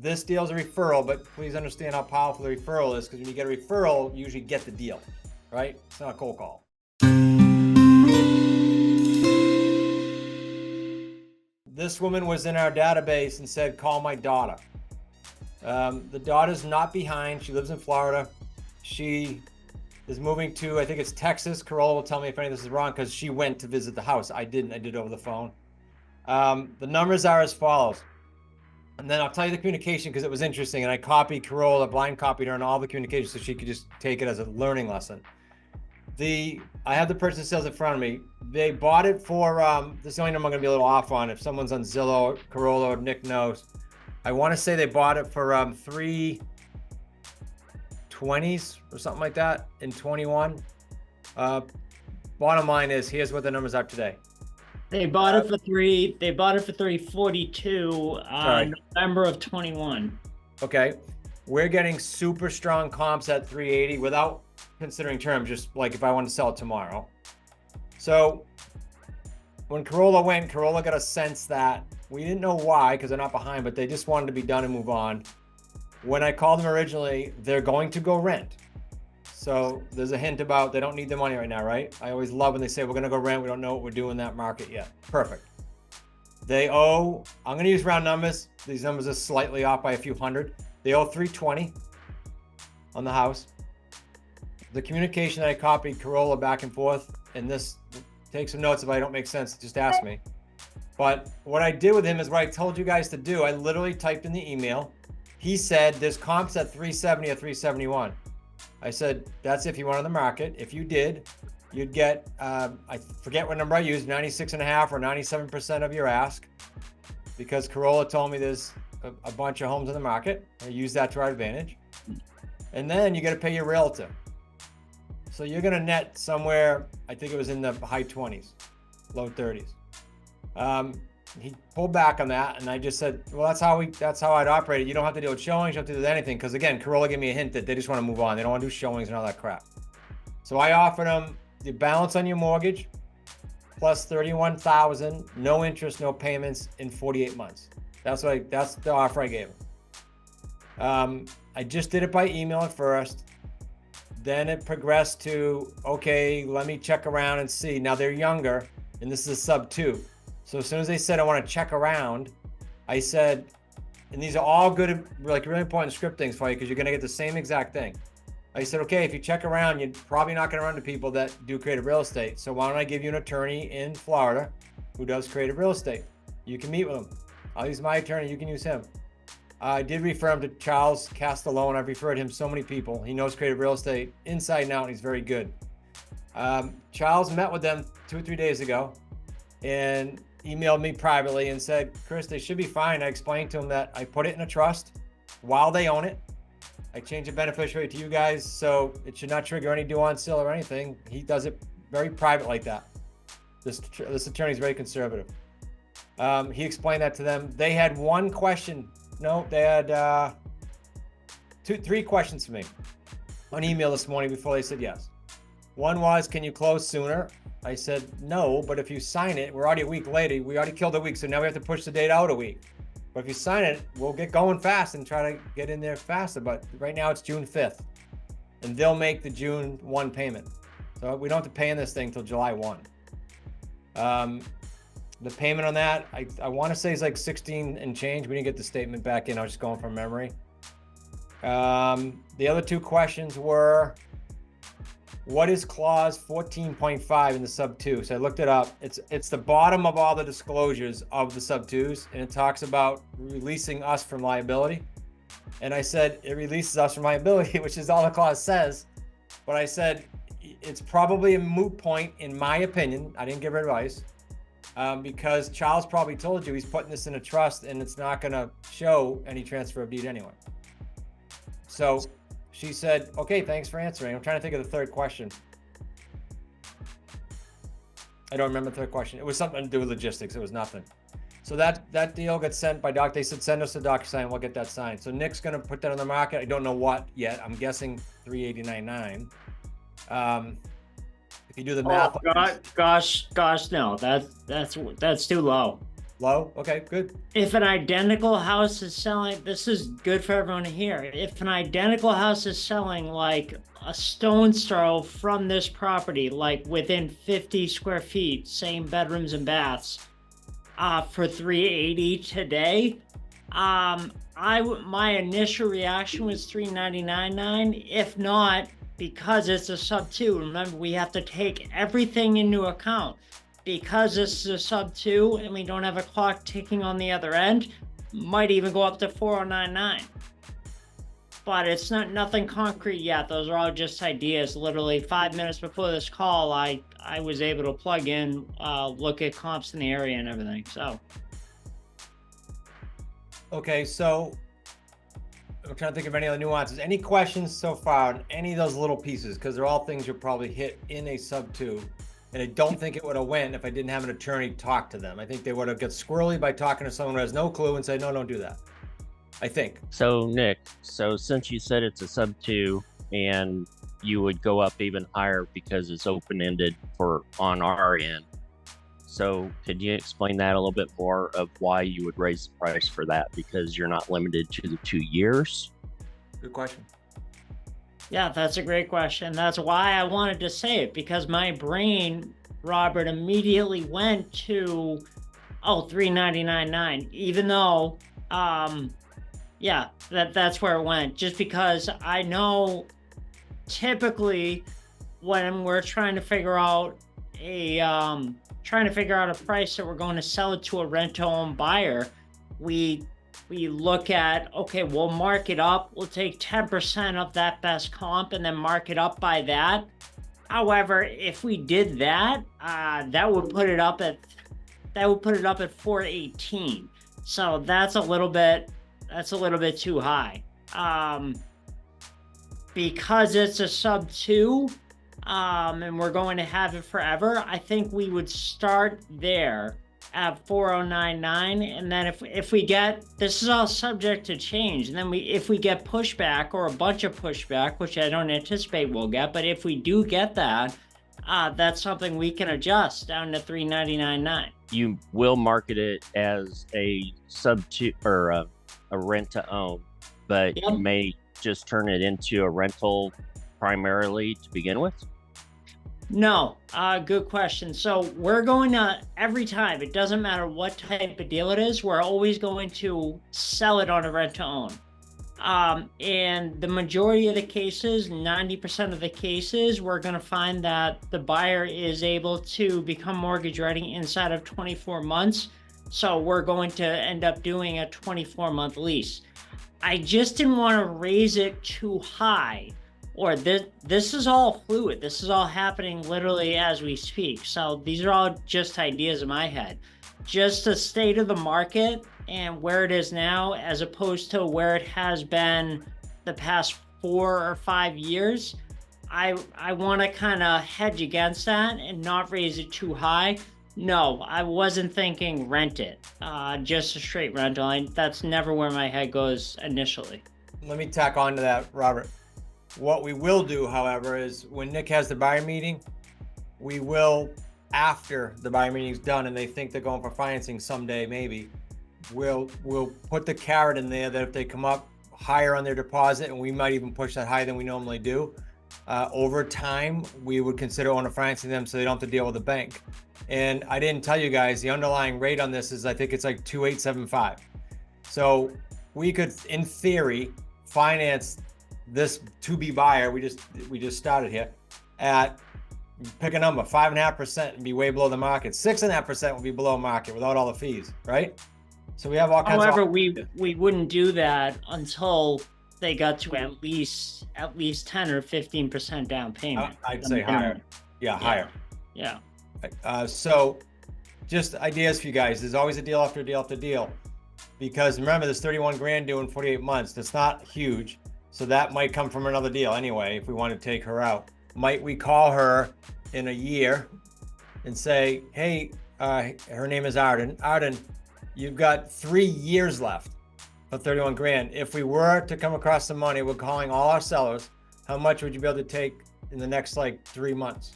this deal is a referral, but please understand how powerful the referral is, because when you get a referral, you usually get the deal, right? It's not a cold call. This woman was in our database and said, call my daughter. The daughter's not behind. She lives in Florida. She is moving to, I think it's Texas. Corolla will tell me if any of this is wrong, because she went to visit the house. I didn't. I did over the phone. The numbers are as follows. And then I'll tell you the communication, because it was interesting. And I copied Corolla, blind copied her on all the communications, so she could just take it as a learning lesson. I have the person sales in front of me. They bought it for, this is the only number I'm going to be a little off on. If someone's on Zillow, Corolla, or Nick knows. I want to say they bought it for 320s or something like that in 21. Bottom line is, here's what the numbers are today. They bought it for 342 November of 21. Okay. We're getting super strong comps at 380 without considering terms, just like if I want to sell it tomorrow. So when Corolla went, Corolla got a sense that we didn't know why, because they're not behind, but they just wanted to be done and move on. When I called them originally, they're going to go rent. So there's a hint about they don't need the money right now, right? I always love when they say, we're going to go rent. We don't know what we're doing in that market yet. Perfect. They owe, I'm going to use round numbers. These numbers are slightly off by a few hundred. They owe 320 on the house. The communication that I copied Corolla back and forth, and this, take some notes if I don't make sense, just ask me. But what I did with him is what I told you guys to do. I literally typed in the email. He said, there's comps at 370 or 371. I said, that's if you went on the market. If you did, you'd get, I forget what number I used, 96.5 or 97% of your ask, because Corolla told me there's a bunch of homes in the market. I use that to our advantage. And then you got to pay your realtor. So you're going to net somewhere, I think it was in the high 20s, low 30s. He pulled back on that, and I just said, well, that's how I'd operate it. You don't have to deal with showings, you don't have to do anything, because again, Corolla gave me a hint that they just want to move on. They don't want to do showings and all that crap. So I offered them the balance on your mortgage plus $31,000, no interest, no payments in 48 months. That's the offer I gave him. I just did it by email at first. Then it progressed to, okay, let me check around and see. Now they're younger, and this is a sub 2. So as soon as they said, I want to check around, I said, and these are all good, like really important script things for you, because you're going to get the same exact thing. I said, okay, if you check around, you're probably not going to run into people that do creative real estate. So why don't I give you an attorney in Florida who does creative real estate? You can meet with him. I'll use my attorney. You can use him. I did refer him to Charles Castellone. I've referred him so many people. He knows creative real estate inside and out, and he's very good. Charles met with them 2 or 3 days ago and emailed me privately and said, Chris, they should be fine. I explained to him that I put it in a trust while they own it. I changed the beneficiary to you guys, so it should not trigger any due on sale or anything. He does it very private like that. This attorney is very conservative. He explained that to them. They had one question. No, they had 3 questions for me on email this morning before they said yes. One was, can you close sooner? I said, no, but if you sign it, we're already a week later. We already killed a week, so now we have to push the date out a week. But if you sign it, we'll get going fast and try to get in there faster. But right now it's June 5th, and they'll make the June 1 payment. So we don't have to pay in this thing till July 1. The payment on that, I want to say is like 16 and change. We didn't get the statement back in. I was just going from memory. The other 2 questions were, what is clause 14.5 in the sub 2? So I looked it up. It's the bottom of all the disclosures of the sub 2s, and it talks about releasing us from liability. And I said, it releases us from liability, which is all the clause says. But I said, it's probably a moot point in my opinion. I didn't give her advice. Because Charles probably told you he's putting this in a trust and it's not going to show any transfer of deed anyway. So she said, okay, thanks for answering. I'm trying to think of the third question. I don't remember the third question. It was something to do with logistics. It was nothing. So that deal got sent by Doc. They said, send us a DocuSign. We'll get that signed. So Nick's going to put that on the market. I don't know what yet. I'm guessing 389.9. If you do the math. Oh, gosh, no, that's too low. Low? Okay, good. If an identical house is selling, this is good for everyone to hear. If an identical house is selling like a stone's throw from this property, like within 50 square feet, same bedrooms and baths, for 380 today, my initial reaction was 399.9. If not, because it's a sub 2, remember we have to take everything into account. Because this is a sub 2 and we don't have a clock ticking on the other end, might even go up to 4099. But it's nothing concrete yet. Those are all just ideas. Literally 5 minutes before this call, I was able to plug in, look at comps in the area and everything. So Okay, so I'm trying to think of any other nuances. Any questions so far on any of those little pieces? Because they're all things you'll probably hit in a sub 2. And I don't think it would have went if I didn't have an attorney talk to them. I think they would have got squirrely by talking to someone who has no clue and say, no, don't do that. I think. So Nick, since you said it's a sub 2 and you would go up even higher because it's open-ended on our end. So could you explain that a little bit more of why you would raise the price for that? Because you're not limited to the 2 years? Good question. yeah, that's a great question. That's why I wanted to say it, because my brain, Robert, immediately went to, 399.9, even though, yeah, that's where it went. Just because I know typically when we're trying to figure out a price that we're going to sell it to a rent-to-own buyer, we look at, okay, we'll mark it up. We'll take 10% of that best comp and then mark it up by that. However, if we did that, that would put it up at 418. So that's a little bit too high. Because it's a sub 2, and we're going to have it forever, I think we would start there at 4099, and then if we get, this is all subject to change, and then if we get pushback or a bunch of pushback, which I don't anticipate we'll get, but if we do get that, that's something we can adjust down to 399.9. You will market it as a sub 2 or a rent to own, but Yep. You may just turn it into a rental primarily to begin with? No, good question. So we're going to, every time, it doesn't matter what type of deal it is, we're always going to sell it on a rent to own. And the majority of the cases, 90% of the cases, we're going to find that the buyer is able to become mortgage ready inside of 24 months. So we're going to end up doing a 24-month lease. I just didn't want to raise it too high, or this is all fluid. This is all happening literally as we speak. So these are all just ideas in my head. Just the state of the market and where it is now, as opposed to where it has been the past 4 or 5 years. I want to kind of hedge against that and not raise it too high. No, I wasn't thinking rent it, just a straight rental. That's never where my head goes initially. Let me tack on to that, Robert. What we will do, however, is when Nick has the buyer meeting, we will, after the buyer meeting's done and they think they're going for financing someday, maybe, we'll put the carrot in there that if they come up higher on their deposit, and we might even push that higher than we normally do, over time, we would consider owner financing them so they don't have to deal with the bank. And I didn't tell you guys, the underlying rate on this is, I think it's like 2.875. So we could, in theory, finance this to-be buyer, we just started here, at, pick a number, 5.5% and be way below the market. 6.5% would be below market without all the fees, right? So we have all kinds However, of. we wouldn't do that until they got to at least 10 or 15% down payment. I'd say higher. Yeah, higher. Yeah. So just ideas for you guys. There's always a deal after deal after deal, because remember, there's 31 grand due in 48 months. That's not huge. So that might come from another deal anyway, if we want to take her out. Might we call her in a year and say, hey, her name is Arden. Arden, you've got 3 years left for 31 grand. If we were to come across the money, we're calling all our sellers, how much would you be able to take in the next 3 months?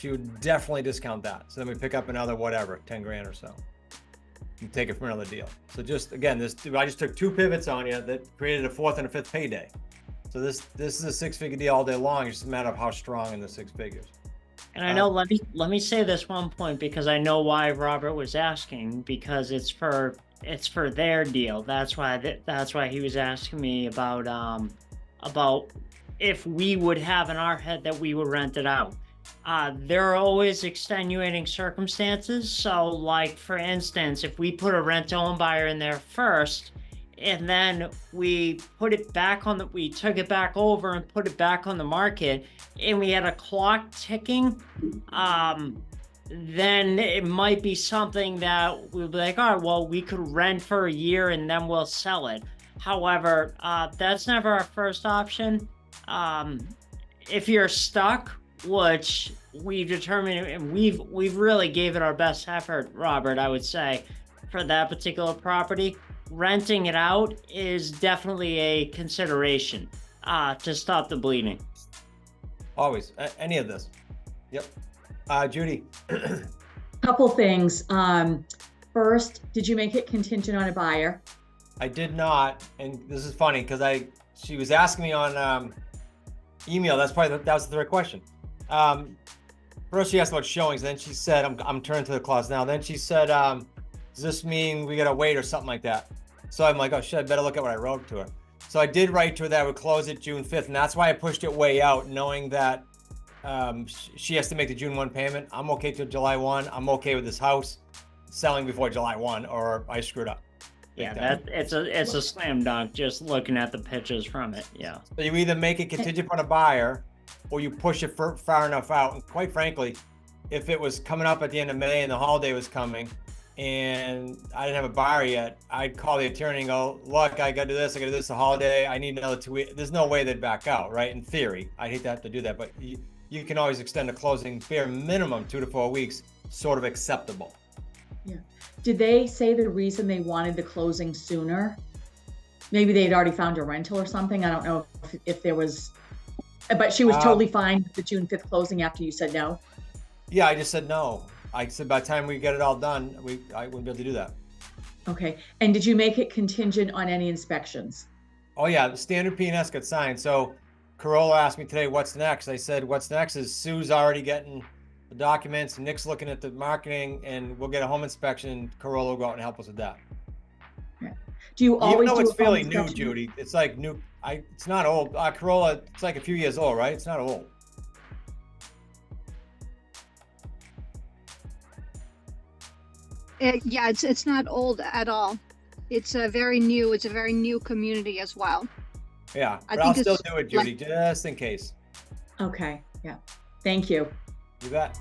She would definitely discount that. So then we pick up another, whatever, 10 grand or so. and take it from another deal. So just again, I just took 2 pivots on you that created a 4th and a 5th payday. So this is a 6-figure deal all day long. It's just a matter of how strong in the 6 figures. And I know, let me say this one point, because I know why Robert was asking, because it's for their deal. That's why he was asking me about if we would have in our head that we would rent it out. There are always extenuating circumstances. So like, for instance, if we put a rent-to-own buyer in there first, and then we took it back over and put it back on the market, and we had a clock ticking, then it might be something that we'd be like, all right, well, we could rent for a year and then we'll sell it. However, that's never our first option. If you're stuck, which we've determined, and we've really gave it our best effort, Robert, I would say, for that particular property, renting it out is definitely a consideration to stop the bleeding. Always, any of this. Yep. Judy. Couple things. First, did you make it contingent on a buyer? I did not, and this is funny because she was asking me on email. That was the third question. First she asked about showings, then she said, I'm turning to the clause now. Then she said, does this mean we gotta wait or something like that? So I'm like, oh shit, I better look at what I wrote to her. So I did write to her that I would close it June 5th, and that's why I pushed it way out, knowing that she has to make the June 1 payment. I'm okay till July 1. I'm okay with this house selling before July 1, or I screwed up. Yeah, it's a slam dunk just looking at the pictures from it. Yeah. So you either make it contingent on a buyer, or you push it far enough out. And quite frankly, if it was coming up at the end of May and the holiday was coming, and I didn't have a buyer yet, I'd call the attorney and go, look, I gotta do this, the holiday, I need another 2 weeks. There's no way they'd back out, right? In theory, I'd hate to have to do that, but you can always extend the closing bare minimum 2 to 4 weeks, sort of acceptable. Yeah. Did they say the reason they wanted the closing sooner? Maybe they'd already found a rental or something. I don't know if there was, but she was totally fine with the June 5th closing after you said no? Yeah, I just said no. I said by the time we get it all done, I wouldn't be able to do that. Okay. And did you make it contingent on any inspections? Oh yeah, the standard P&S got signed. So Corolla asked me today, what's next? I said, what's next is Sue's already getting the documents, Nick's looking at the marketing, and we'll get a home inspection. Corolla will go out and help us with that. Yeah. Do you always Even though do it's a home fairly new, inspection? Judy, it's like new. It's not old. Corolla, it's like a few years old, right? It's not old. Yeah, it's not old at all. It's a very new community as well. Yeah, I but I'll think still it's do it, Judy, just in case. Okay. Yeah. Thank you. You bet.